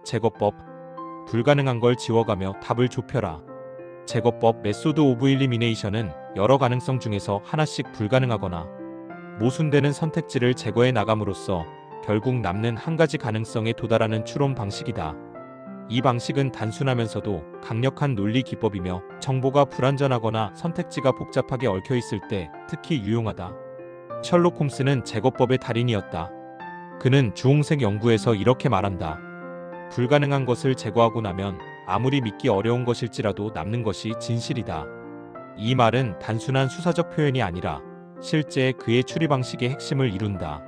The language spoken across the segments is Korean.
제거법. 불가능한 걸 지워가며 답을 좁혀라. 제거법 메소드 오브 일리미네이션은 여러 가능성 중에서 하나씩 불가능하거나 모순되는 선택지를 제거해 나감으로써 결국 남는 한 가지 가능성에 도달하는 추론 방식이다. 이 방식은 단순하면서도 강력한 논리 기법이며 정보가 불완전하거나 선택지가 복잡하게 얽혀 있을 때 특히 유용하다. 셜록 홈스는 제거법의 달인이었다. 그는 주홍색 연구에서 이렇게 말한다. 불가능한 것을 제거하고 나면 아무리 믿기 어려운 것일지라도 남는 것이 진실이다. 이 말은 단순한 수사적 표현이 아니라 실제 그의 추리 방식의 핵심을 이룬다.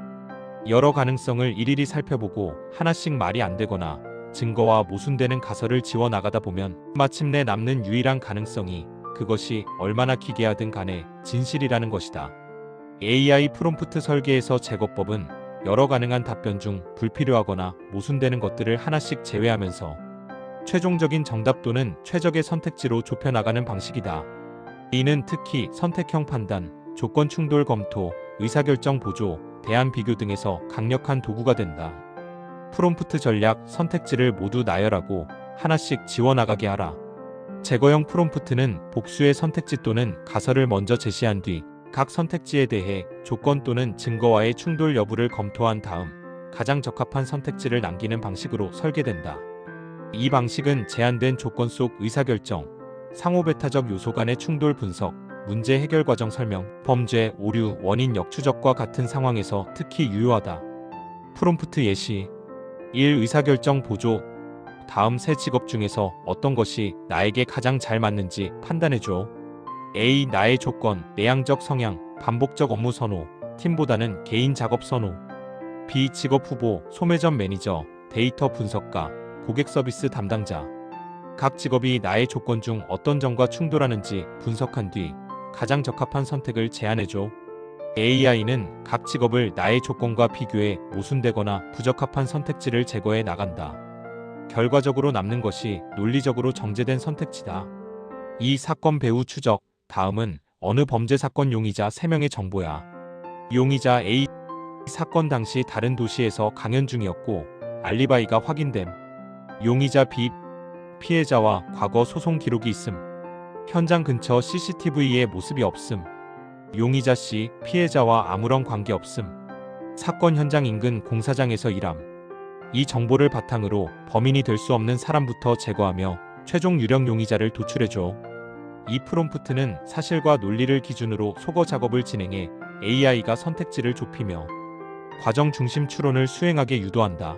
여러 가능성을 일일이 살펴보고 하나씩 말이 안 되거나 증거와 모순되는 가설을 지워 나가다 보면 마침내 남는 유일한 가능성이 그것이 얼마나 기괴하든 간에 진실이라는 것이다. AI 프롬프트 설계에서 제거법은 여러 가능한 답변 중 불필요하거나 모순되는 것들을 하나씩 제외하면서 최종적인 정답 또는 최적의 선택지로 좁혀나가는 방식이다. 이는 특히 선택형 판단, 조건 충돌 검토, 의사결정 보조, 대안 비교 등에서 강력한 도구가 된다. 프롬프트 전략, 선택지를 모두 나열하고 하나씩 지워나가게 하라. 제거형 프롬프트는 복수의 선택지 또는 가설을 먼저 제시한 뒤 각 선택지에 대해 조건 또는 증거와의 충돌 여부를 검토한 다음 가장 적합한 선택지를 남기는 방식으로 설계된다. 이 방식은 제한된 조건 속 의사결정, 상호배타적 요소 간의 충돌 분석, 문제 해결 과정 설명, 범죄, 오류, 원인 역추적과 같은 상황에서 특히 유효하다. 프롬프트 예시 1. 의사결정 보조. 다음 세 직업 중에서 어떤 것이 나에게 가장 잘 맞는지 판단해줘. A. 나의 조건, 내향적 성향, 반복적 업무 선호, 팀보다는 개인 작업 선호. B. 직업 후보, 소매점 매니저, 데이터 분석가, 고객 서비스 담당자. 각 직업이 나의 조건 중 어떤 점과 충돌하는지 분석한 뒤 가장 적합한 선택을 제안해줘. AI는 각 직업을 나의 조건과 비교해 모순되거나 부적합한 선택지를 제거해 나간다. 결과적으로 남는 것이 논리적으로 정제된 선택지다. 이 사건 배후 추적. 다음은 어느 범죄 사건 용의자 3명의 정보야. 용의자 A. 사건 당시 다른 도시에서 강연 중이었고 알리바이가 확인됨. 용의자 B. 피해자와 과거 소송 기록이 있음. 현장 근처 CCTV에 모습이 없음. 용의자 C. 피해자와 아무런 관계 없음. 사건 현장 인근 공사장에서 일함. 이 정보를 바탕으로 범인이 될 수 없는 사람부터 제거하며 최종 유력 용의자를 도출해줘. 이 프롬프트는 사실과 논리를 기준으로 소거 작업을 진행해 AI가 선택지를 좁히며 과정 중심 추론을 수행하게 유도한다.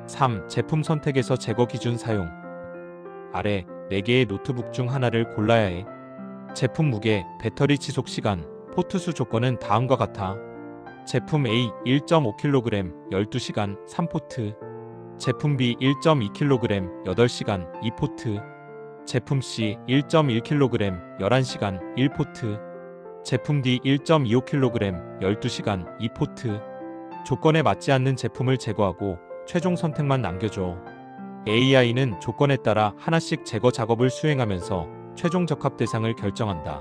3. 제품 선택에서 제거 기준 사용. 아래 4개의 노트북 중 하나를 골라야 해. 제품 무게, 배터리 지속 시간, 포트 수 조건은 다음과 같아. 제품 A 1.5kg 12시간 3포트. 제품 B 1.2kg 8시간 2포트. 제품 C 1.1kg 11시간 1포트. 제품 D 1.25kg 12시간 2포트. 조건에 맞지 않는 제품을 제거하고 최종 선택만 남겨줘. AI는 조건에 따라 하나씩 제거 작업을 수행하면서 최종 적합 대상을 결정한다.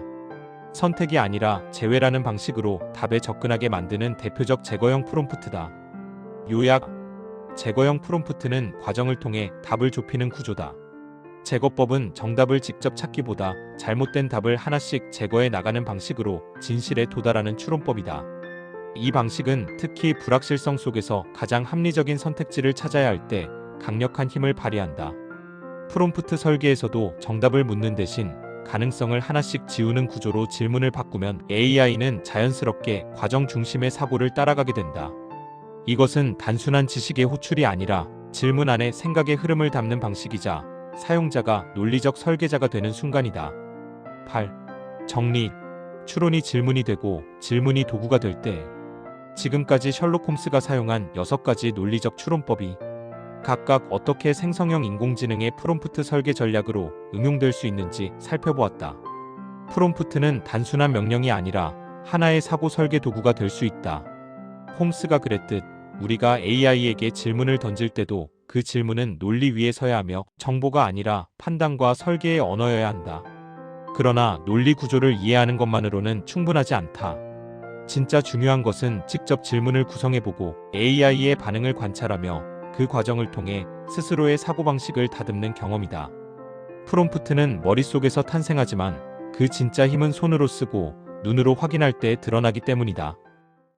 선택이 아니라 제외라는 방식으로 답에 접근하게 만드는 대표적 제거형 프롬프트다. 요약: 제거형 프롬프트는 과정을 통해 답을 좁히는 구조다. 제거법은 정답을 직접 찾기보다 잘못된 답을 하나씩 제거해 나가는 방식으로 진실에 도달하는 추론법이다. 이 방식은 특히 불확실성 속에서 가장 합리적인 선택지를 찾아야 할 때 강력한 힘을 발휘한다. 프롬프트 설계에서도 정답을 묻는 대신 가능성을 하나씩 지우는 구조로 질문을 바꾸면 AI는 자연스럽게 과정 중심의 사고를 따라가게 된다. 이것은 단순한 지식의 호출이 아니라 질문 안에 생각의 흐름을 담는 방식이자 사용자가 논리적 설계자가 되는 순간이다. 8. 정리. 추론이 질문이 되고 질문이 도구가 될 때 지금까지 셜록 홈스가 사용한 6가지 논리적 추론법이 각각 어떻게 생성형 인공지능의 프롬프트 설계 전략으로 응용될 수 있는지 살펴보았다. 프롬프트는 단순한 명령이 아니라 하나의 사고 설계 도구가 될 수 있다. 홈스가 그랬듯 우리가 AI에게 질문을 던질 때도 그 질문은 논리 위에 서야 하며 정보가 아니라 판단과 설계의 언어여야 한다. 그러나 논리 구조를 이해하는 것만으로는 충분하지 않다. 진짜 중요한 것은 직접 질문을 구성해보고 AI의 반응을 관찰하며 그 과정을 통해 스스로의 사고방식을 다듬는 경험이다. 프롬프트는 머릿속에서 탄생하지만 그 진짜 힘은 손으로 쓰고 눈으로 확인할 때 드러나기 때문이다.